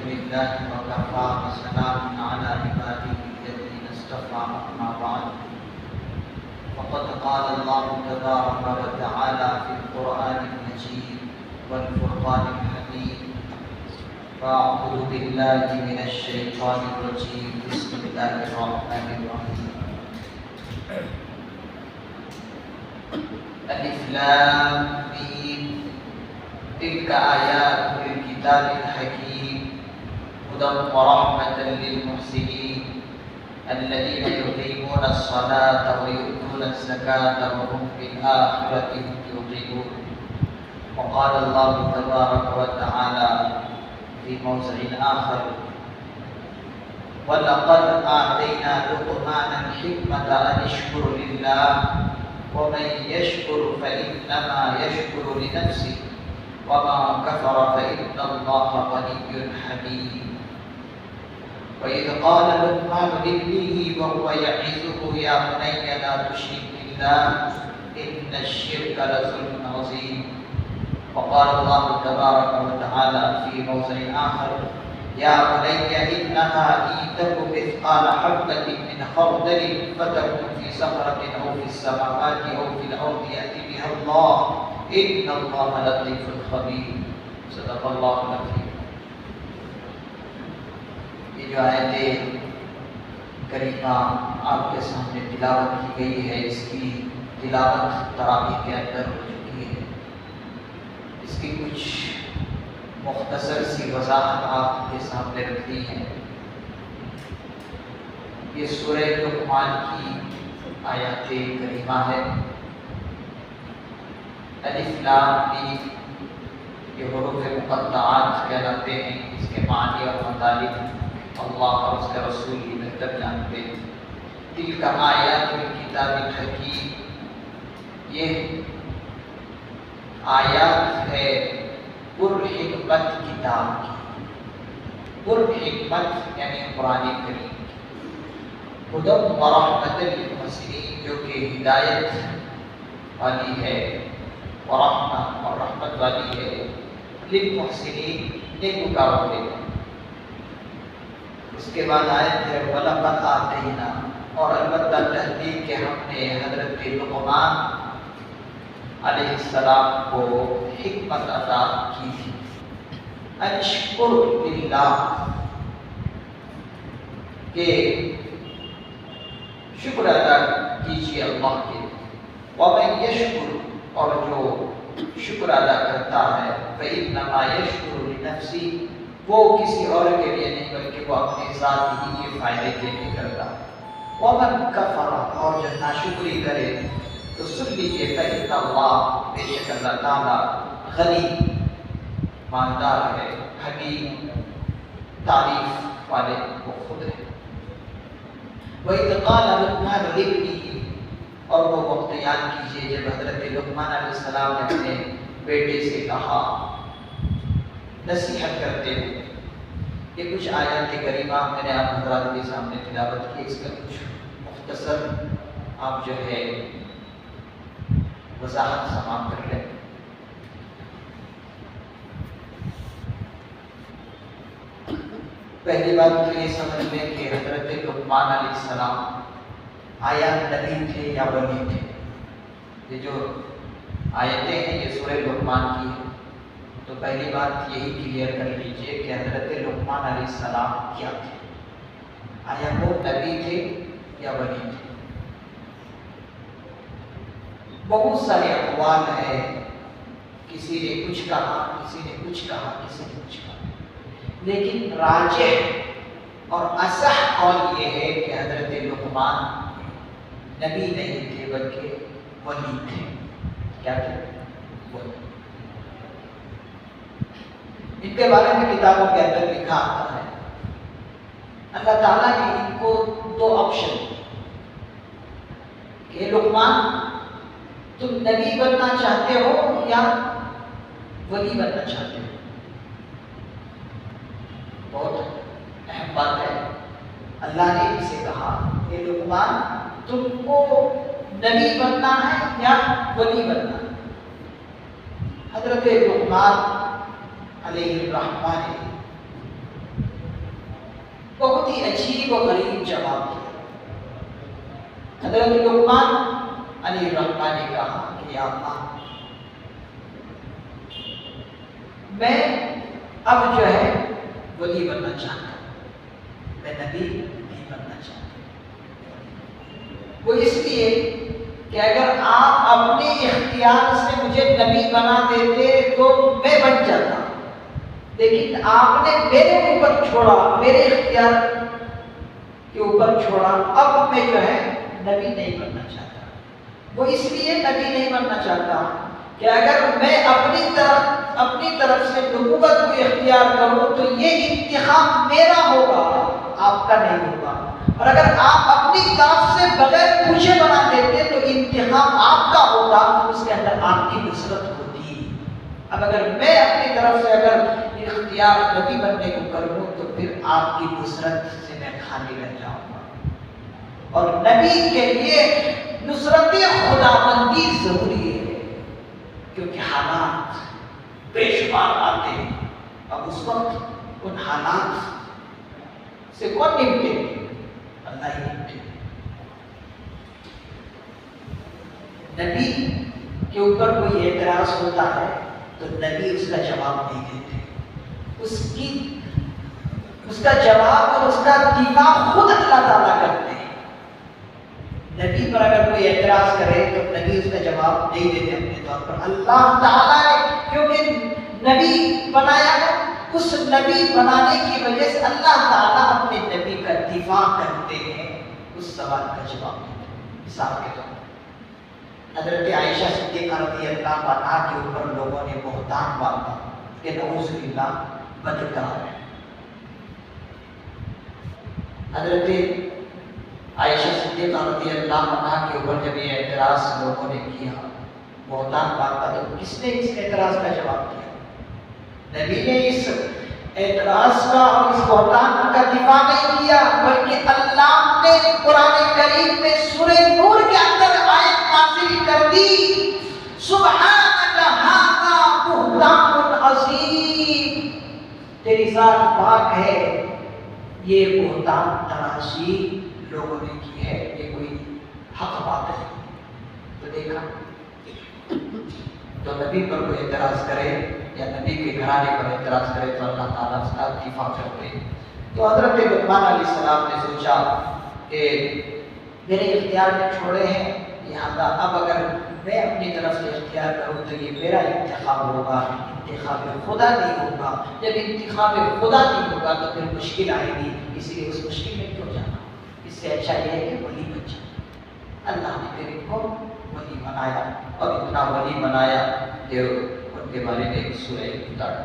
لله وكفى وسلام على عباده الذين اصطفى أما بعد فقد قال الله تبارك وتعالى في القرآن المجيد والفرقان الحميد فأعوذ بالله من الشيطان الرجيم بسم الله الرحمن الرحيم ألف لام ميم تلك آيات الكتاب الحكيم هدى ورحمة للمحسنين الذين يقيمون الصلاة ويؤتون الزكاة وهم بالآخرة هم يوقنون. وقال الله تبارك وتعالى في موضع آخر ولقد آتينا لقمان الحكمة أن اشكر لله ومن يشكر فإنما يشكر لنفسه وما كفر فإن الله غني حميد. وإذ قال لقمان لابنه وهو يعظه يا بني لا تشرك بالله إن الشرك لظلم عظيم. وقال الله تبارك وتعالى في موضع آخر يا بني إنها إن تك مثقال حبة من خردل فتكن في صخرة أو في السماوات أو في الأرض يأتي بها الله إن الله لطيف خبير. صدق الله العظيم. یہ جو آیت کریمہ آپ کے سامنے تلاوت کی گئی ہے، اس کی تلاوت تراویح کے اندر ہو چکی ہے. اس کی کچھ مختصر سی وضاحت آپ کے سامنے رکھتی ہیں. یہ سورہ لقمان کی آیات کریمہ ہے. الف لام میم یہ حروف مقطعات کہلاتے ہیں. اس کے معنی اور مطالب اللہ اور اس کے رسول ہی بہتر جانتے ہیں. تلک آیات الکتاب الحکیم، یہ آیات ہے پرحکمت کتاب کی. پرحکمت یعنی قرآن کریم. ہدی ورحمۃ للمحسنین جو کہ ہدایت والی ہے اور رحمت والی ہے. للمحسنین نیکوکاروں کے لیے. اس کے بعد آیت ہے وَلَقَدْ آتَيْنَا، اور البتہ تحقیق کہ ہم نے حضرت لقمان علیہ السلام کو حکمت عطا کی تھی. اشکر للہ کہ شکر ادا کیجیے اللہ کے. وَمَن يَشْكُرْ، اور جو شکر ادا کرتا ہے فَإِنَّمَا يَشْكُرُ لِنَفْسِهِ، وہ کسی اور کے لیے نہیں بلکہ وہ اپنے ذات ہی کے فائدے کے لیے کرتا. وَمَن كَفَرَ، اور جو ناشکری کرے تو سن لیجیے فَإِنَّ اللَّهَ، بے شک اللہ تعالیٰ غنی مالدار ہے، حمید تعریف والے وہ خود ہے. وَإِذْ قَالَ لُقْمَانُ لِابْنِهِ، اور وہ وقت یاد کیجیے جب حضرت لقمان علیہ السلام نے اپنے بیٹے سے کہا نصیحت کرتے ہوئے. یہ کچھ آیات کریمہ میں نے آپ حضرات کے سامنے تلاوت کی. اس کا کچھ مختصر آپ جو ہے وضاحت سماعت کر لیں. پہلی بات تو یہ سمجھ لیں کہ حضرت لقمان علیہ السلام آیا نبی تھے یا ولی تھے. یہ جو آیتیں ہیں یہ سورہ لقمان کی ہے. تو پہلی بات یہی کلیئر کر لیجئے کہ حضرت لقمان علیہ السلام کیا تھے. آیا وہ نبی تھے یا ولی تھے؟ بہت سارے اقوال ہیں. کسی نے کچھ کہا، کسی نے کچھ کہا، کسی نے کچھ کہا. لیکن راجح اور اصح قول یہ ہے کہ حضرت لقمان نبی نہیں تھے بلکہ ولی تھے. کیا تھے؟ ولی. ان کے بارے میں کتابوں کے اندر لکھا آتا ہے اللہ تعالیٰ نے ان کو دو آپشن کہ لقمان تم نبی بننا چاہتے ہو یا ولی بننا چاہتے ہو. بہت اہم بات ہے. اللہ نے ان سے کہا کہ لقمان تم کو نبی بننا ہے یا ولی بننا ہے. حضرت لقمان علیہ الرحمٰن ہی عجیب و غریب جواب دیا۔ حضرت لقمان علیہ الرحمٰن نے کہا کہ یا اللہ، میں اب جو ہے ولی بننا چاہتا ہوں، میں نبی نہیں بننا چاہتا۔ وہ اس لیے کہ اگر آپ اپنے اختیار سے مجھے نبی بنا دیتے تو میں بن جاتا، لیکن آپ نے میرے اوپر چھوڑا، میرے اختیار کے اوپر چھوڑا، اب میں جو ہے نبی نہیں بننا چاہتا۔ وہ اس لیے نبی نہیں بننا چاہتا کہ اگر میں اپنی طرف سے نبوت کو اختیار کروں تو یہ انتخاب میرا ہوگا، آپ کا نہیں ہوگا، اور اگر آپ اپنی طرف سے بغیر مجھے بنا دیتے تو انتخاب آپ کا ہوتا، اس کے اندر آپ کی نصرت ہوتی۔ اب اگر میں اپنی طرف سے اگر اختیار نبی بننے کو کر لوں تو پھر آپ کی نصرت سے میں خالی رہ جاؤں گا، اور نبی کے لیے نصرت خداوندی ضروری ہے، کیونکہ حالات بے شمار آتے ہیں۔ اب اس وقت ان حالات سے کون نمٹے؟ اللہ ہی نمٹے۔ نبی کے اوپر کوئی اعتراض ہوتا ہے تو نبی اس کا جواب نہیں دیتے، اس کا جواب اور اس کا دفاع خود اللہ تعالیٰ کرتے ہیں۔ نبی پر اگر کوئی اعتراض کرے تو نبی اس کا جواب نہیں دیتے اپنے طور پر، اللہ تعالیٰ نے کیونکہ نبی بنایا ہے، اس نبی بنانے کی وجہ سے اللہ تعالیٰ اپنے نبی کا دفاع کرتے ہیں، اس سوال کا جواب دیتے ہیں۔ مثال کے طور پر حضرت عائشہ صدیقہ رضی اللہ عنہا کے اوپر لوگوں نے بہتان باندھا کہ نعوذ باللہ بدکار ہے۔ حضرت عائشہ صدیقہ رضی اللہ عنہا کے اوپر جب یہ اعتراض لوگوں نے کیا، بہتان باندھا، تو کس نے اس اعتراض کا جواب دیا؟ نبی نے اس اعتراض کا اور اس بہتان کا دفاع نہیں کیا، بلکہ اللہ نے قرآن کریم میں سورہ نور کے اندر آیت نازل کر دی، سبحانک ھذا بہتان عظیم، تیری ذات پاک ہے، یہ بہتان تراشی لوگوں نے کی ہے، یہ کوئی حق بات ہے۔ تو دیکھا، تو نبی پر کوئی اعتراض کرے یا نبی کے گھرانے پر اعتراض کرے تو اللہ تعالیٰ اس کا دفاع کرتے ہیں۔ تو حضرت لقمان علیہ السلام نے سوچا کہ میرے اختیار میں چھوڑے ہیں، لہٰذا اب اگر میں اپنی طرف سے اختیار کروں تو یہ میرا انتخاب ہوگا، انتخاب خدا نہیں ہوگا۔ جب انتخاب خدا نہیں ہوگا تو پھر مشکل آئے گی، اسی لیے اس مشکل میں کیوں جانا؟ اس سے اچھا یہ ہے کہ ولی بن جائے۔ اللہ نے پھر ان کو ولی بنایا، اور اتنا ولی بنایا کہ ان کے بارے میں ایک سورہ اتاری،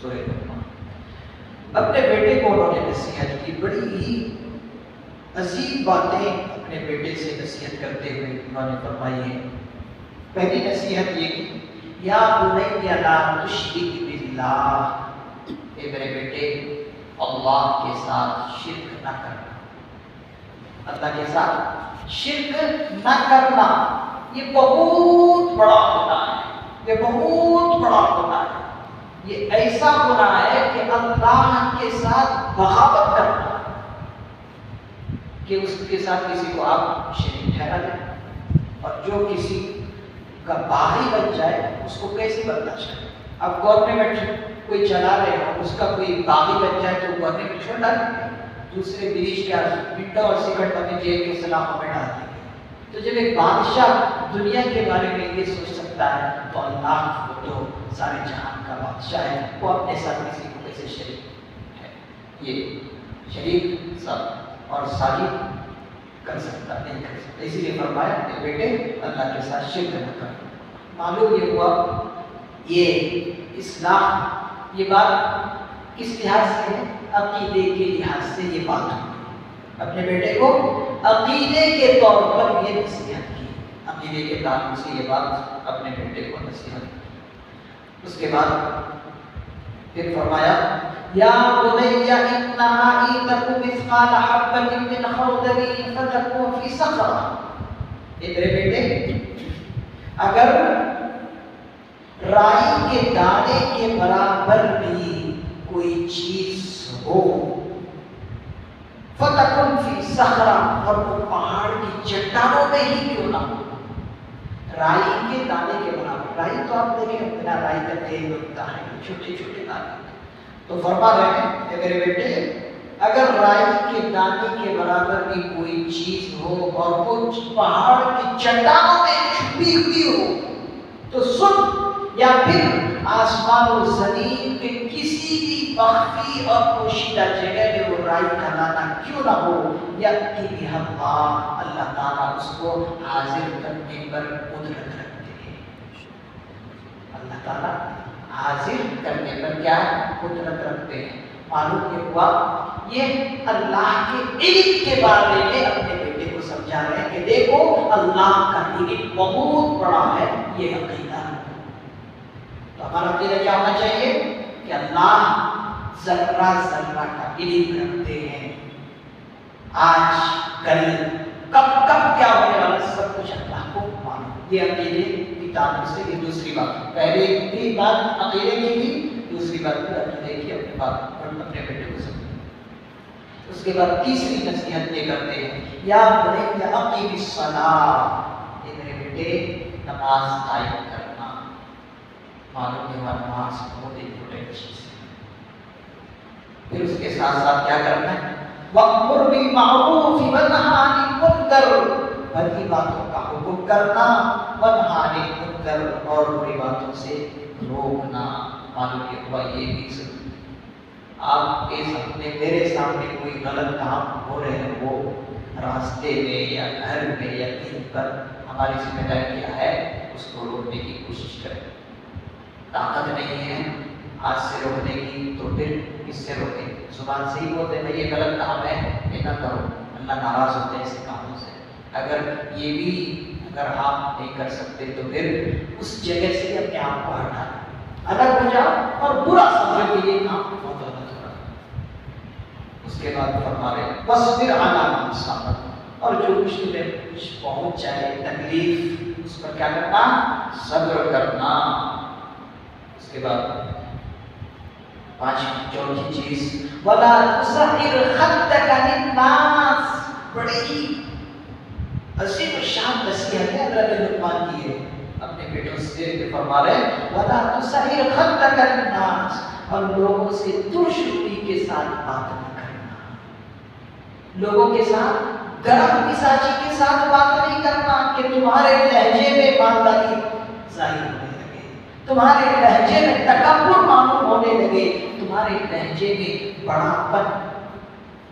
سورہ لقمان۔ اپنے بیٹے کو انہوں نے نصیحت کی، بڑی ہی عجیب باتیں اپنے بیٹے سے نصیحت کرتے ہوئے انہوں نے فرمائی ہے۔ پہلی نصیحت یہ کی، یا بنی لا تشرک باللہ، اے میرے بیٹے اللہ کے ساتھ شرک نہ کرنا، اللہ کے ساتھ شرک نہ کرنا، یہ بہت بڑا گناہ ہے، یہ بہت بڑا گناہ ہے، یہ ایسا گناہ ہے کہ اللہ کے ساتھ بغاوت کرنا، کہ اس کے ساتھ کسی کو آپ شریک ٹھہرا دیں، اور جو کسی کا باغی بن جائے اس کو کیسے برداشت کریں؟ اب گورنمنٹ کوئی چلا رہے ہو، اس کا کوئی باغی بن جائے تو گورنمنٹ چھوڑ ڈالیں گے، دوسرے برج کا ونڈو اور سکٹ اپنے جیل کے سلاخوں میں ڈال دیں گے۔ تو جب ایک بادشاہ دنیا کے بارے میں یہ سوچ سکتا ہے تو اللہ وہ تو سارے جہان کا بادشاہ ہے، وہ اپنے ساتھ کسی کو کیسے شریک ہے؟ یہ شریک سب اور ساجد کر سکتا نہیں کر سکتا، اسی لیے فرمایا کہ بیٹے اللہ کے ساتھ شرک نہ کرو۔ معلوم یہ ہوا یہ اصلاح، یہ بات کس لحاظ سے ہے؟ عقیدے کے لحاظ سے یہ بات ہوئی۔ اپنے بیٹے کو عقیدے کے طور پر یہ نصیحت کی، عقیدے کے تعلق سے یہ بات اپنے بیٹے کو نصیحت کی۔ اس کے بعد پھر فرمایا، یا بنی انہا ان تک مثقال حبۃ من خردل فتکن فی صخرہ، اے میرے بیٹے اگر رائی کے دانے کے برابر بھی کوئی چیز ہو فتکن فی صخرہ، اور وہ پہاڑ کی چٹانوں میں ہی کیوں نہ ہو، رائی کے دانے کے برابر. رائی تو آپ دیکھیں اپنا رائی کا تیل ہوتا ہے، چھوٹے چھوٹے دانے. تو فرما رہے ہیں کہ میرے بیٹے اگر رائی کے دانے کے برابر بھی کوئی چیز ہو اور وہ پہاڑ کی چٹانوں میں چھپی ہوئی ہو تو سن، یا پھر آسمان و زمین کے کسی بھی مخفی اور پوشیدہ جگہ میں وہ رائی کا دانہ کیوں نہ ہو، یا کہ اللہ تعالیٰ اس کو حاضر کرنے پر قدرت رکھتے ہیں. اللہ تعالیٰ حاضر کرنے پر کیا قدرت رکھتے ہیں. معلوم یہ ہوا یہ اللہ کے علم کے بارے میں اپنے بیٹے کو سمجھا رہے ہیں کہ دیکھو اللہ کا علم بہت بڑا ہے. یہ عقیدہ ہے. تو ہمارا عقیدہ کیا ہونا چاہیے کہ اللہ ذرہ ذرہ کا علم رکھتے ہیں. آج کل کب کب کیا ہونے والا سب کچھ اللہ کو معلوم. یہ عقیدے کتابوں سے یہ دوسری بات. پہلے بھی بات عقیدے کی تھی، دوسری بات بھی عقیدے کی اپنے بات اور اپنے بیٹے کو سمجھیں. اس کے بعد تیسری نصیحت یہ کرتے ہیں، یا بنی اقیم الصلاۃ، یہ میرے بیٹے نماز قائم کرنا. معلوم ہے نماز بہت امپورٹنٹ چیز ہے. پھر اس کے ساتھ ساتھ کیا کرنا ہے، وَأْمُرْ بِالْمَعْرُوفِ وَانْهَ عَنِ الْمُنكَرِ، بھلی باتوں کا حکم کرنا، وَانْهَ عَنِ الْمُنكَرِ، اور بری باتوں سے روکنا. معلوم یہ ہوا یہ بھی سن آپ کے سامنے میرے سامنے کوئی غلط کام ہو رہے ہو راستے میں یا گھر میں یا کہیں پر، ہماری ذمہ داری کیا ہے اس کو روکنے کی کوشش کریں. طاقت نہیں ہے ہاتھ سے روکنے کی تو پھر اس سے روکیں. زبان سے ہی بولتے ہیں یہ غلط کام ہے یہ نہ کرو، اللہ ناراض ہوتے ہیں ایسے کاموں سے. اگر یہ بھی اگر آپ نہیں کر سکتے تو پھر اس جگہ سے اپنے آپ کو ہٹا الگ ہو جاؤ اور برا سمجھو کہ یہ کام بہت غلط ہو رہا ہے. اس کے بعد فرما رہے وَاصْبِرْ عَلَىٰ مَا أَصَابَكَ، اور جو کچھ تمہیں کچھ پہنچ جائے تکلیف اس پر کیا کرنا، صبر کرنا. اس کے بعد چوتھی چیز وَلَا تُصَعِّرْ خَدَّكَ لِلنَّاسِ، بڑی ہی عظیم شان نصیحت ہے حضرت لقمان کی ہے اپنے بیٹوں سے. فرما رہے وَلَا تُصَعِّرْ خَدَّكَ لِلنَّاسِ، اور لوگوں سے ترشی کے ساتھ بات نہ کرنا. لوگوں کے ساتھ گرم مزاجی کے ساتھ بات نہیں کرنا کہ تمہارے لہجے میں مالداری ظاہر ہونے لگے، تمہارے لہجے میں تکبر معلوم ہونے لگے، تمہارے لہجے میں بڑاپن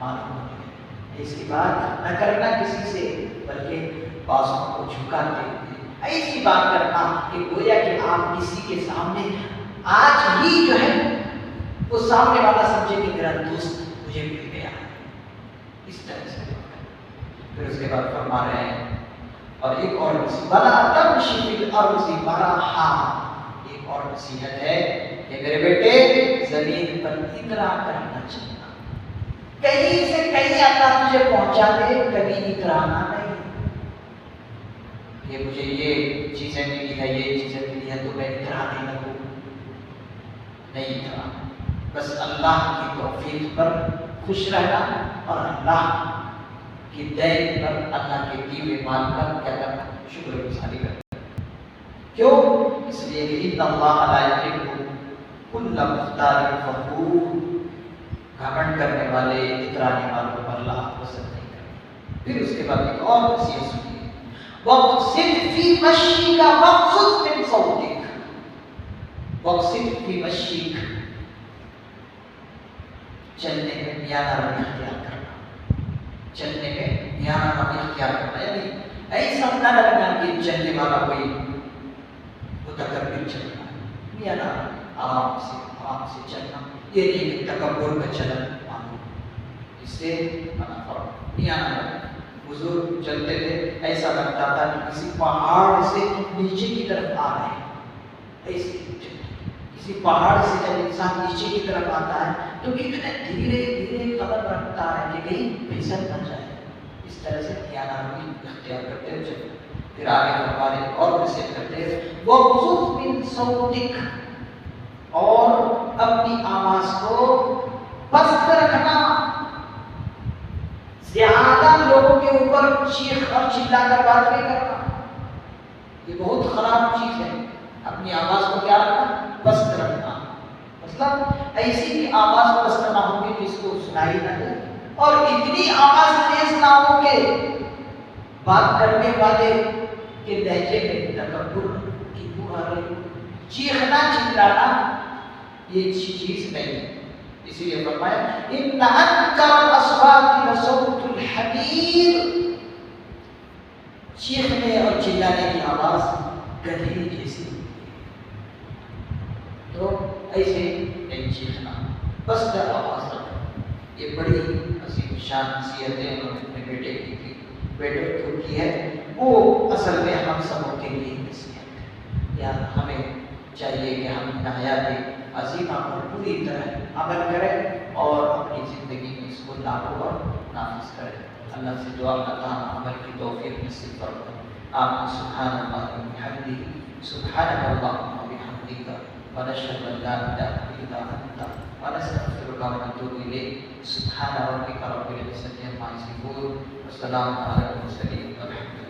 معلوم ہونے لگے. ایسی بات نہ کرنا کسی سے، بلکہ بازوں کو جھکاتے ہوئے ایسی بات کرنا کہ گویا کہ آپ کسی کے سامنے آج ہی جو ہے وہ سامنے والا سمجھے کہ میرا دوست مجھے مل گیا. اس طرح سے پھر اس کے بعد فرما رہے ہیں اور ایک اور وَلَا تَمْشِ فِي الْأَرْضِ مَرَحًا، ایک اور نصیحت ہے کہ میرے بیٹے زمین پر اترا کرنا چاہیے. کہیں سے کہیں اللہ تجھے پہنچا دے، کبھی اترانا نہیں. کہ مجھے یہ چیزیں ملی ہے یہ چیزیں ملی ہے تو میں اترانے لگوں، نہیں اترانا. بس اللہ کی توفیق پر خوش رہنا اور اللہ کی دین پر، اللہ کے دیے ہوئے مال پر کیا کرنا، شکر گزاری کرنا. کیوں؟ اس لیے کہ ان اللہ لا یحب کل مختال فخور، گھمنڈ کرنے والے اترانے والوں پر اللہ پسند نہیں کرتا. پھر اس کے بعد ایک اور نصیحت سنیے وَاقْصِدْ فِي مَشْيِكَ وَاغْضُضْ مِنْ صَوْتِكَ. وَاقْصِدْ فِي مَشْيِكَ، چلنے میں میانہ روی اختیار کرنا. چلنے میں میانہ روی اختیار کرنا یعنی ایسا نہ لگنا کہ چلنے والا کوئی متکبر چل رہا ہے. میانہ آرام سے چلنا، یہ نہیں کہ تکبر کا چلن مانو، اس سے منع کرو. میانہ بزرگ چلتے تھے ایسا لگتا تھا کہ کسی پہاڑ سے نیچے کی طرف آ رہے ہیں. ایسے کسی پہاڑ سے جب انسان نیچے کی طرف آتا ہے تو کتنے دھیرے دھیرے قدم رکھتا ہے کہ کہیں پھسل نہ جائے. اس طرح سے میانہ روی اختیار کرتے ہوئے چلتے. پھر آگے ہمارے اور نصیحت کرتے ہیں وَاغْضُضْ مِنْ صَوْتِكَ، اور اپنی آواز کو پست رکھنا. چلا کر بات نہیں کرنا، یہ بہت خراب چیز ہے۔ اپنی آواز کو کیا رکھنا؟ پست رکھنا، مطلب ایسی بھی آواز پست نہ ہو کہ جس کو سنائی نہ دے، اور اتنی آواز تیز نہ ہو کہ بات کرنے والے کے لہجے میں تکبر کی بخار، چیخنا چلانا یہ اچھی چیز نہیں ہے۔ اسی لیے فرمایا ان انکر الاصوات لصوت الحمیر، چیخنے اور چلانے کی آواز گدھے جیسی، تو ایسے نہیں چیخنا، پست آواز رکھنا۔ یہ بڑی عظیم شان نصیحت ہے انہوں نے اپنے بیٹے کو کی ہے، وہ اصل میں ہم سبوں کے لیے نصیحت ہے۔ یا ہمیں چاہیے کہ ہم ان حیات عظیمہ پر پوری طرح عمل کریں اور اپنی زندگی میں اس کو لاگو اور نافذ کریں۔ اللہ سے دعا کرتا ہوں عمل کی توفیق نصیب فرمائے۔ آمین۔ سبحان اللہ وبحمدہ، سبحانک اللہم وبحمدک، ونشهد ان لا اله الا انت ونستغفرك ونتوب اليك۔ سبحان ربك رب العزة عما يصفون، وسلام على المرسلين، والحمد لله۔